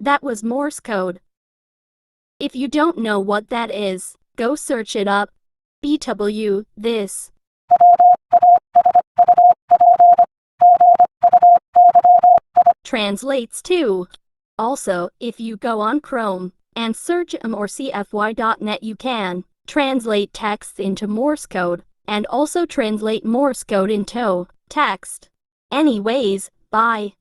That was Morse code. If you don't know what that is, go search it up. BW, this translates to. Also, if you go on Chrome and search morsefy.net, you can translate text into Morse code and also translate Morse code into text. Anyways, bye.